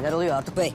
That'll do, out the way.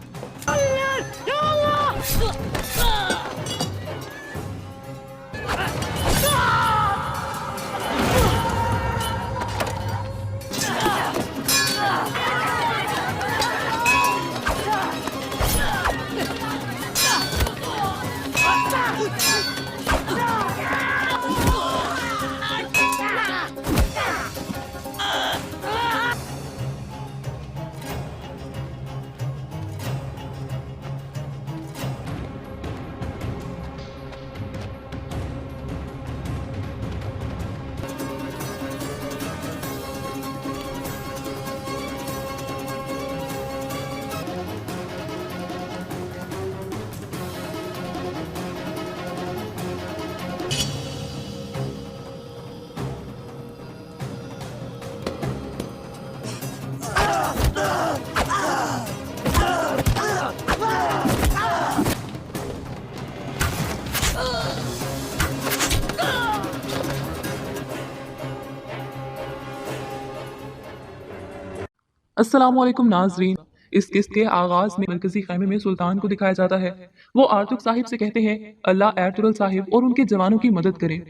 अस्सलामुअलैकुम नाजरीन। इस किस्त के आगाज में मरकजी खैमे में सुल्तान को दिखाया जाता है। वो आर्तुक साहिब से कहते हैं अल्लाह एरतुगरुल साहिब और उनके जवानों की मदद करे।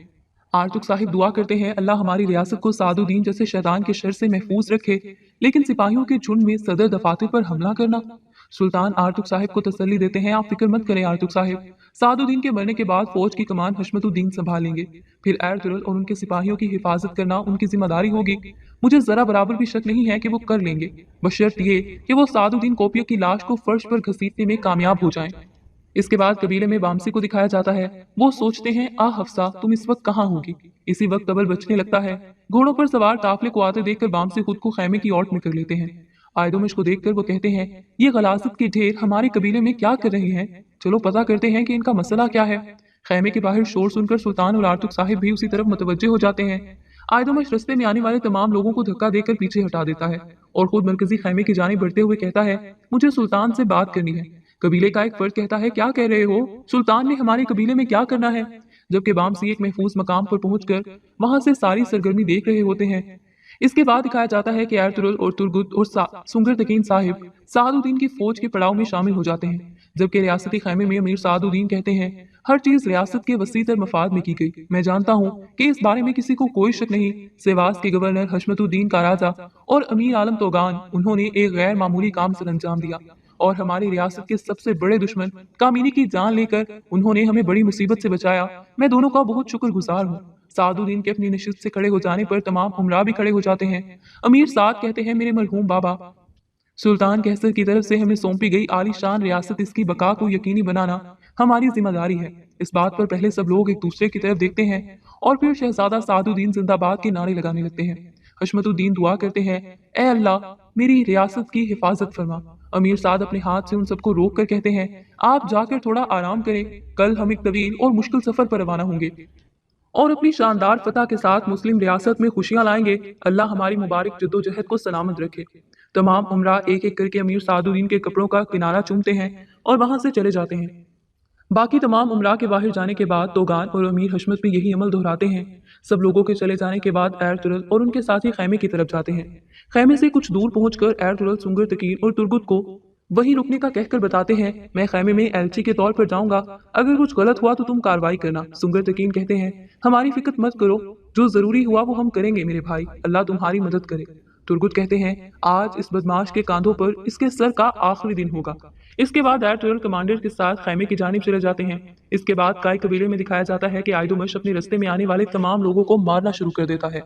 आर्तुक साहिब दुआ करते हैं अल्लाह हमारी रियासत को सादुद्दीन जैसे शैतान के शर से महफूज रखे, लेकिन सिपाहियों के झुंड में सदर दफातर पर हमला करना। सुल्तान आर्तुक साहिब को तसल्ली देते हैं आप फिक्र मत करें आर्तुक साहिब, सादुद्दीन के मरने के बाद फौज की कमान हशमतुद्दीन संभालेंगे, फिर एरतुगरुल और उनके सिपाहियों की हिफाजत करना उनकी जिम्मेदारी होगी। मुझे जरा बराबर भी शक नहीं है कि वो कर लेंगे, बशर्त ये कि वो सादुद्दीन कोपिया की लाश को फर्श पर घसीटने में कामयाब हो जाएं। इसके बाद कबीले में बामसी को दिखाया जाता है। वो सोचते हैं आ हफ्सा तुम इस वक्त कहाँ होगी। इसी वक्त तबल बचने लगता है। घोड़ों पर सवार काफले को आते देखकर बामसी खुद को खैमे की ओट में कर लेते हैं। आयदोमिश को देखकर वो कहते हैं ये गलासत के ढेर हमारे कबीले में क्या कर रहे हैं, चलो पता करते हैं कि इनका मसला क्या है। खैमे के बाहर शोर सुनकर सुल्तान और आर्तुक साहिब भी उसी तरफ मुतवज्जे हो जाते हैं। आयदोमिश रस्ते में आने वाले तमाम लोगों को धक्का देकर पीछे हटा देता है और खुद मरकजी खैमे की जानिब बढ़ते हुए कहता है मुझे सुल्तान से बात करनी है। कबीले का एक फर्द कहता है क्या कह रहे हो, सुल्तान ने हमारे कबीले में क्या करना है। जबकि बामसी एक महफूज मकाम पर पहुंचकर वहां से सारी सरगर्मी देख रहे होते हैं। इसके बाद दिखाया जाता है कि एरतुगरुल और तुर्गुत और सुंगर तकीन साहिब सादुद्दीन की फौज के पड़ाव में शामिल हो जाते हैं। जबकि रियासती खैमे में अमीर सादुद्दीन कहते हैं हर चीज रियासत के वसीतर मफाद में की गई। मैं जानता हूँ कि इस बारे में किसी को कोई शक नहीं। सेवास के गवर्नर हशमतुद्दीन का राजा और अमीर आलम तोगान उन्होंने एक गैर मामूली काम सर अंजाम दिया और हमारी रियासत के सबसे बड़े दुश्मन कामिनी की जान लेकर उन्होंने हमें बड़ी मुसीबत से बचाया। मैं दोनों का बहुत शुक्रगुजार हूँ। सादुद्दीन के अपनी नशिस्त से खड़े हो जाने पर तमाम उमरा भी खड़े हो जाते हैं। अमीर साद कहते हैं मेरे मरहूम बाबा, सुल्तान कैसर की तरफ से हमें सौंपी गई आलीशान रियासत इसकी बका को यकीनी बनाना हमारी जिम्मेदारी है। इस बात पर पहले सब लोग एक दूसरे की तरफ देखते हैं और फिर शहजादा सादुद्दीन जिंदाबाद के नारे लगाने लगते हैं। हशमतुद्दीन दुआ करते हैं ए अल्लाह मेरी रियासत की हिफाजत फरमा। अमीर साद अपने हाथ से उन सबको रोक कर कहते हैं आप जाकर थोड़ा आराम करें, कल हम एक तवील और मुश्किल सफर पर रवाना होंगे और अपनी शानदार फतह के साथ मुस्लिम रियासत में खुशियां लाएंगे। अल्लाह हमारी मुबारक जद्दोजहद को सलामत रखे। तमाम उमरा एक एक करके अमीर सादुद्दीन के कपड़ों का किनारा चूमते हैं और वहां से चले जाते हैं। बाकी तमाम उमरा के बाहर जाने के बाद तोगान और अमीर हशमत भी यही अमल दोहराते हैं। सब लोगों के चले जाने के बाद एरतुगरुल और उनके साथी खैमे की तरफ जाते हैं। खैमे से कुछ दूर पहुंचकर एरतुगरुल सुंगर तकीन और तुर्गुत को वही रुकने का कहकर बताते हैं मैं खैमे में एलची के तौर पर जाऊंगा, अगर कुछ गलत हुआ तो तुम कार्रवाई करना। सुंगर तकीन कहते हैं हमारी फिक्र मत करो, जो जरूरी हुआ वो हम करेंगे मेरे भाई, अल्लाह तुम्हारी मदद करे। तुर्गुत कहते हैं आज इस बदमाश के कांधों पर इसके सर का आखिरी दिन होगा। इसके बाद एरतुगरुल कमांडर के साथ खैमे की जानिब चले जाते हैं। इसके बाद काय कबीले में दिखाया जाता है कि आयदुमश अपने रस्ते में आने वाले तमाम लोगों को मारना शुरू कर देता है।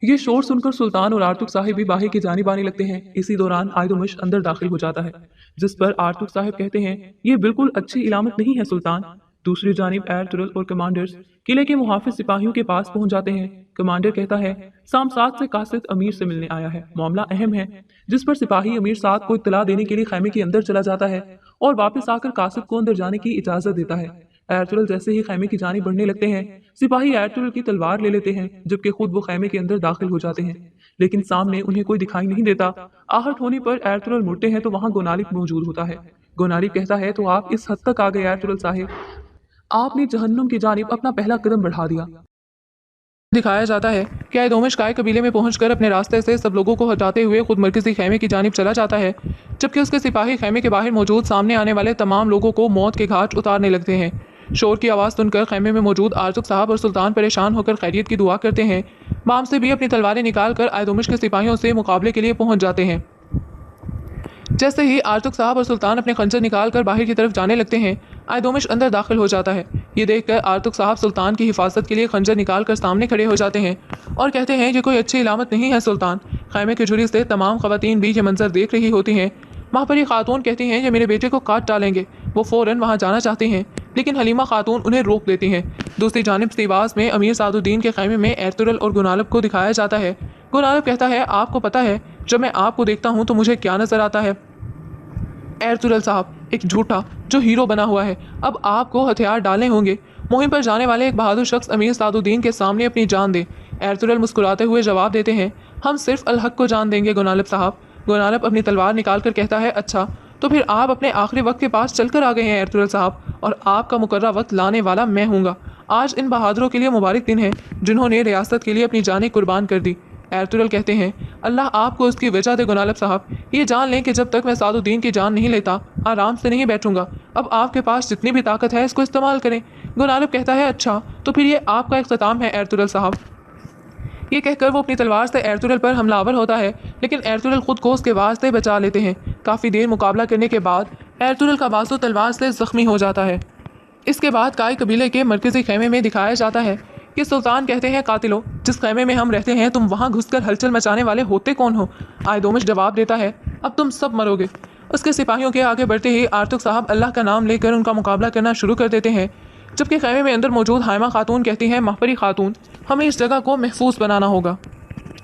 ये शोर सुनकर सुल्तान और आर्तुक साहिब भी बाहर की जानिब आने लगते हैं। इसी दौरान आयदुमश अंदर दाखिल हो जाता है, जिस पर आर्तुक साहिब कहते हैं ये बिल्कुल अच्छी इलामत नहीं है सुल्तान। दूसरी जानिब एरतुगरुल और कमांडर्स किले के मुहाफिज सिपाहियों के पास पहुंच जाते हैं। कमांडर कहता है सामसाद से कासिद अमीर से मिलने आया है, मामला अहम है। जिस पर सिपाही अमीर साद को इत्तला देने के लिए खैमे के अंदर चला जाता है और वापस आकर कासिद को अंदर जाने की इजाजत देता है। एरतुगरुल जैसे ही खैमे की जानिब बढ़ने लगते हैं, सिपाही एरतुगरुल की तलवार ले लेते हैं, जबकि खुद वो खैमे के अंदर दाखिल हो जाते हैं, लेकिन सामने उन्हें कोई दिखाई नहीं देता। आहट होने पर एरतुगरुल मुड़ते हैं तो वहां गोनालिब मौजूद होता है। गोनालिब कहता है तो आप इस हद तक आ गए एरतुगरुल साहिब, आपने जहन्नुम की जानिब अपना पहला कदम बढ़ा दिया। दिखाया जाता है कि आयदोमिश काय कबीले में पहुंचकर अपने रास्ते से सब लोगों को हटाते हुए खुद मरकजी खैमे की जानिब चला जाता है, जबकि उसके सिपाही खैमे के बाहर मौजूद सामने आने वाले तमाम लोगों को मौत के घाट उतारने लगते हैं। शोर की आवाज़ सुनकर खैमे में मौजूद आर्तुक साहब और सुल्तान परेशान होकर खैरियत की दुआ करते हैं। बामसे भी अपनी तलवारें निकाल कर आयदोमिश के सिपाहियों से मुकाबले के लिए पहुंच जाते हैं। जैसे ही आर्तुक साहब और सुल्तान अपने खंजर निकाल कर बाहर की तरफ जाने लगते हैं, आयदोमिश अंदर दाखिल हो जाता है। ये देखकर आर्तुक साहब सुल्तान की हिफाजत के लिए खंजर निकाल कर सामने खड़े हो जाते हैं और कहते हैं कि कोई अच्छी इलामत नहीं है सुल्तान। खैमे की झुरी से तमाम खवातीन भी ये मंजर देख रही होती हैं। महापरी खातून कहती हैं कि मेरे बेटे को काट डालेंगे। वो फ़ौरन वहाँ जाना चाहती हैं, लेकिन हलीमा खातून उन्हें रोक देती हैं। दूसरी जानिब सिवास में अमीर सादुद्दीन के खैमे में एर्तुगरुल और गुनालब को दिखाया जाता है। गुनालब कहता है, आपको पता है जब मैं आपको देखता हूँ तो मुझे क्या नज़र आता है? एर्तुगरुल साहब, एक झूठा जो हीरो बना हुआ है। अब आपको हथियार डालने होंगे। मुहिम पर जाने वाले एक बहादुर शख्स अमीर सादुद्दीन के सामने अपनी जान दे। एर्तुगरुल मुस्कुराते हुए जवाब देते हैं, हम सिर्फ अल हक को जान देंगे गुनालब साहब। गुनालब अपनी तलवार निकाल कर कहता है, अच्छा तो फिर आप अपने आखिरी वक्त के पास चलकर आ गए हैं एर्तुगरुल साहब, और आपका मुकर्रर वक्त लाने वाला मैं हूँगा। आज इन बहादुरों के लिए मुबारक दिन है जिन्होंने रियासत के लिए अपनी जानें कुर्बान कर दी। एर्तुगरुल कहते हैं, अल्लाह आपको उसकी वजह दे गुनालब साहब। ये जान लें कि जब तक मैं सादुद्दीन की जान नहीं लेता आराम से नहीं बैठूंगा। अब आपके पास जितनी भी ताकत है इसको इस्तेमाल करें। गुनालब कहता है, अच्छा तो फिर ये आपका इख्तिताम है एर्तुगरुल साहब। ये कहकर वो अपनी तलवार से एर्तुगरुल पर हमलावर होता है, लेकिन एर्तुगरुल खुद को उसके वार से बचा लेते हैं। काफ़ी देर मुकाबला करने के बाद एर्तुगरुल का बाजू तलवार से ज़ख्मी हो जाता है। इसके बाद काय कबीले के मरकज़ी खैमे में दिखाया जाता है कि सुल्तान कहते हैं, कातिलो, जिस खैमे में हम रहते हैं तुम वहाँ घुसकर हलचल मचाने वाले होते कौन हो? आयदोमिश जवाब देता है, अब तुम सब मरोगे। उसके सिपाहियों के आगे बढ़ते ही आर्तुक साहब अल्लाह का नाम लेकर उनका मुकाबला करना शुरू कर देते हैं, जबकि खैमे में अंदर मौजूद हाइमा खातून कहती हैं, महपरी खातून, हमें इस जगह को महफूज बनाना होगा।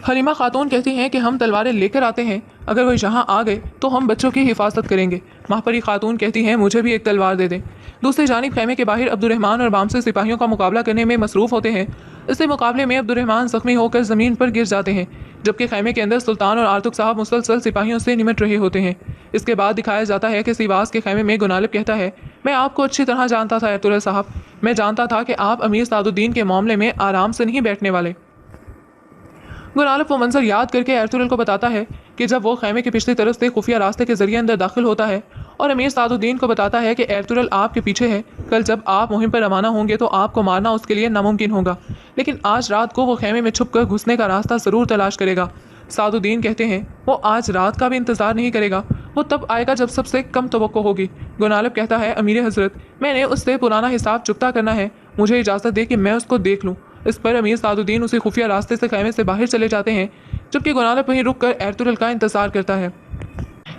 हलीमा खातून कहती हैं कि हम तलवारें लेकर आते हैं, अगर वो यहाँ आ गए तो हम बच्चों की हिफाजत करेंगे। महपरी खातून कहती हैं, मुझे भी एक तलवार दे दें। दूसरी जानिब खैमे के बाहर अब्दुर्रहमान और बामसे सिपाहियों का मुकाबला करने में मसरूफ़ होते हैं। इसी मुकाबले में अब्दुर्रहमान ज़ख्मी होकर ज़मीन पर गिर जाते हैं, जबकि खैमे के अंदर सुल्तान और आर्तुक साहब मुसलसल सिपाहियों से निमट रहे होते हैं। इसके बाद दिखाया जाता है कि सिवास के खैमे में गुनालब कहता है, मैं आपको अच्छी तरह जानता था एर्तुगरुल साहब। मैं जानता था कि आप अमीर सादुद्दीन के मामले में आराम से नहीं बैठने वाले। गुनालब वो मंजर याद करके एर्तुगरुल को बताता है कि जब वो खैमे की पिछली तरफ से खुफिया रास्ते के जरिए अंदर दाखिल होता है और अमीर सादुद्दीन को बताता है कि एर्तुगरुल आपके पीछे है, कल जब आप मुहिम पर रवाना होंगे तो आपको मारना उसके लिए नामुमकिन होगा, लेकिन आज रात को वो खैमे में छुप कर घुसने का रास्ता ज़रूर तलाश करेगा। सादुद्दीन कहते हैं, वो आज रात का भी इंतज़ार नहीं करेगा, वो तब आएगा जब सबसे कम तवक्को होगी। गुनालब कहता है, अमीर हज़रत, मैंने उससे पुराना हिसाब चुकता करना है, मुझे इजाज़त दे कि मैं उसको देख लूँ। इस पर अमीर सादुद्दीन उसी खुफिया रास्ते से खैमे से बाहर चले जाते हैं, जबकि गुनालब वहीं रुक कर एर्तुगरुल का इंतज़ार करता है।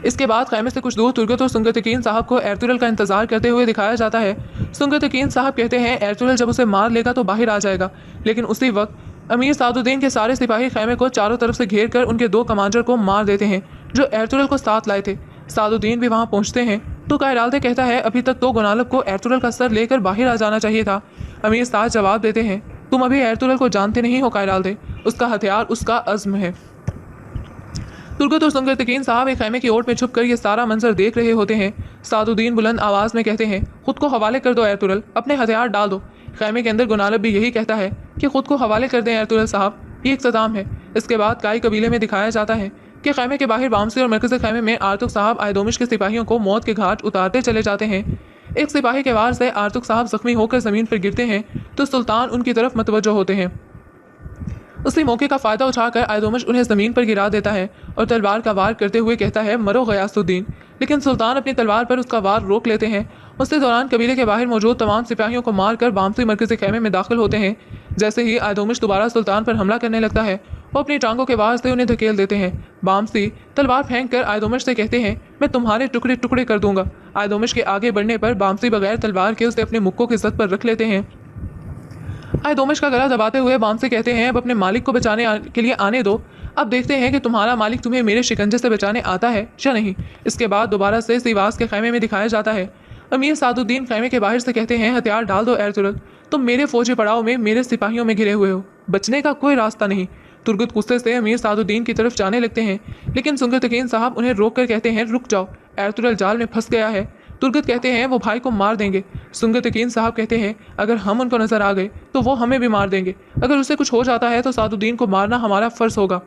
इसके बाद खैमे से कुछ दूर तुर्गत और सुंगत यकीन साहब को एर्तुगरुल का इंतज़ार करते हुए दिखाया जाता है। सुंगत यकीन साहब कहते हैं, एर्तुगरुल जब उसे मार लेगा तो बाहर आ जाएगा, लेकिन उसी वक्त अमीर सादुद्दीन के सारे सिपाही खैमे को चारों तरफ से घेर कर उनके 2 कमांडर को मार देते हैं जो एर्तुगरुल को साथ लाए थे। सादुद्दीन भी वहाँ पहुँचते हैं तो कायरालदे कहता है, अभी तक तो गुनालब को एर्तुगरुल का सर लेकर बाहर आ जाना चाहिए था। अमीर साद जवाब देते हैं, तुम अभी एर्तुगरुल को जानते नहीं हो कायरालदे, उसका हथियार उसका अज़्म है। तुर्गत और सुंगत यकीन साहब एक खैमे की ओट में छुप कर ये सारा मंजर देख रहे होते हैं। सादुद्दीन बुलंद आवाज़ में कहते हैं, खुद को हवाले कर दो एर्तुगरुल, अपने हथियार डाल दो। खैमे के अंदर गुनालब भी यही कहता है कि खुद को हवाले कर दें एर्तुगरुल साहब, ये इख्तिताम है। इसके बाद काय कबीले में दिखाया जाता है कि खैमे के बाहर बामसे और मरकज़ खैमे में आर्तुक साहब आयदोमिश के सिपाहियों को मौत के घाट उतारते चले जाते हैं। एक सिपाही के वार से आर्तुक साहब ज़ख्मी होकर ज़मीन पर गिरते हैं तो सुल्तान उनकी तरफ मतवज्जो होते हैं। उसी मौके का फ़ायदा उठाकर आयदोमिश उन्हें ज़मीन पर गिरा देता है और तलवार का वार करते हुए कहता है, मरो गयासुद्दीन, लेकिन सुल्तान अपनी तलवार पर उसका वार रोक लेते हैं। उसी दौरान कबीले के बाहर मौजूद तमाम सिपाहियों को मारकर बामसी मरकज़ी खैमे में दाखिल होते हैं। जैसे ही आयदोमिश दोबारा सुल्तान पर हमला करने लगता है, वो अपनी टांगों के वार से उन्हें धकेल देते हैं। बामसी तलवार फेंक कर आयदोमिश से कहते हैं, मैं तुम्हारे टुकड़े टुकड़े कर दूंगा। आयदोमिश के आगे बढ़ने पर बामसी बगैर तलवार के उसे अपने मुक्कों की ज़द पर रख लेते हैं। आयदोमिश का गला दबाते हुए बामसी कहते हैं, अब अपने मालिक को बचाने के लिए आने दो, अब देखते हैं कि तुम्हारा मालिक तुम्हें मेरे शिकंजे से बचाने आता है या नहीं। इसके बाद दोबारा से सिवास के खैमे में दिखाया जाता है। अमीर सादुद्दीन खैमे के बाहर से कहते हैं, हथियार डाल दो एर्तुगरुल, तुम मेरे फौजी पड़ाव में मेरे सिपाहियों में घिरे हुए हो, बचने का कोई रास्ता नहीं। तुर्गत गुस्से से अमीर सादुद्दीन की तरफ जाने लगते हैं, लेकिन सुंगत यकीन साहब उन्हें रोक कर कहते हैं, रुक जाओ, एर्तुगरुल जाल में फंस गया है, तुर्गत कहते हैं वो भाई को मार देंगे। सुंगत यकीन साहब कहते हैं अगर हम उनको नजर आ गए तो वो हमें भी मार देंगे। अगर उससे कुछ हो जाता है तो सादुद्दीन को मारना हमारा फर्ज होगा।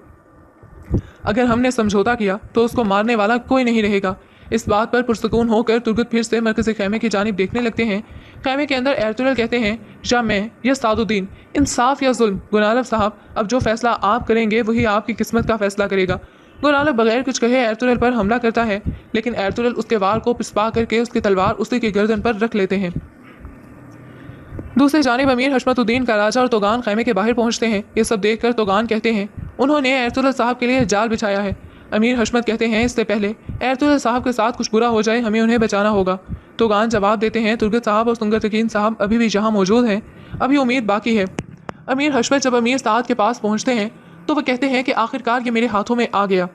अगर हमने समझौता किया तो उसको मारने वाला कोई नहीं रहेगा। इस बात पर पुरसकून होकर तुर्गत फिर से मरकज़ी खैमे की जानिब देखने लगते हैं। खैमे के अंदर एर्तुगरुल कहते हैं या मैं या सादुद्दीन, इंसाफ या जुल्म? गुनालब साहब, अब जो फैसला आप करेंगे वही आपकी किस्मत का फैसला करेगा। गुनालब बगैर कुछ कहे एर्तुगरुल पर हमला करता है, लेकिन एर्तुगरुल उसके वार को पिसपा करके उसकी तलवार उसी की गर्दन पर रख लेते हैं। दूसरी जानिब अमीर हशमतुद्दीन का राजा और तोगान खैमे के बाहर पहुंचते हैं। ये सब देखकर तोगान कहते हैं उन्होंने एर्तुगरुल साहब के लिए जाल बिछाया है। अमीर हशमत कहते हैं इससे पहले एर्तुगरुल साहब के साथ कुछ बुरा हो जाए हमें उन्हें बचाना होगा। तोगान जवाब देते हैं तुर्गत साहब और सुंगत यकीन साहब अभी भी यहाँ मौजूद हैं, अभी उम्मीद बाकी है। अमीर हशमत जब अमीर साद के पास पहुँचते हैं तो वह कहते हैं कि आखिरकार ये मेरे हाथों में आ गया।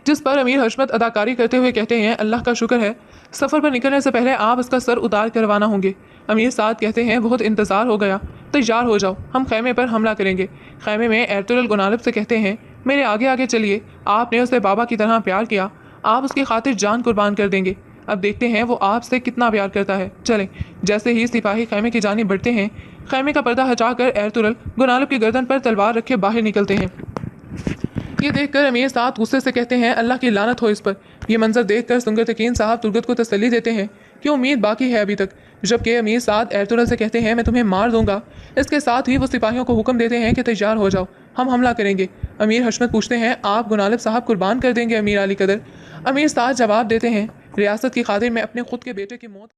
जिस पर अमीर हशमत अदाकारी करते हुए कहते हैं अल्लाह का शुक्र है, सफ़र पर निकलने से पहले आप इसका सर उतार कर रवाना होंगे। अमीर साद कहते हैं बहुत इंतज़ार हो गया, तैयार हो जाओ, हम खैमे पर हमला करेंगे। खैमे में एर्तुगरुल गुनालब से कहते हैं मेरे आगे आगे चलिए, आपने उसे बाबा की तरह प्यार किया, आप उसकी खातिर जान कुर्बान कर देंगे। अब देखते हैं वो आपसे कितना प्यार करता है। चलें। जैसे ही सिपाही खैमे की जानिब बढ़ते हैं, खैमे का पर्दा हटाकर एर्तुगरुल गुनालब की गर्दन पर तलवार रखे बाहर निकलते हैं। ये देखकर अमीर साद गुस्से से कहते हैं अल्लाह की लानत हो इस पर। यह मंजर देखकर सुंगत यकीन साहब तुर्गत को तसल्ली देते हैं कि उम्मीद बाकी है अभी तक, जबकि अमीर साद एर्तुगरुल से कहते हैं मैं तुम्हें मार दूंगा। इसके साथ ही वो सिपाहियों को हुक्म देते हैं कि तैयार हो जाओ, हम हमला करेंगे। अमीर हशमत पूछते हैं आप गुनालब साहब कुर्बान कर देंगे अमीर अली कदर? अमीर साद जवाब देते हैं रियासत की खातिर मैं अपने खुद के बेटे की मौत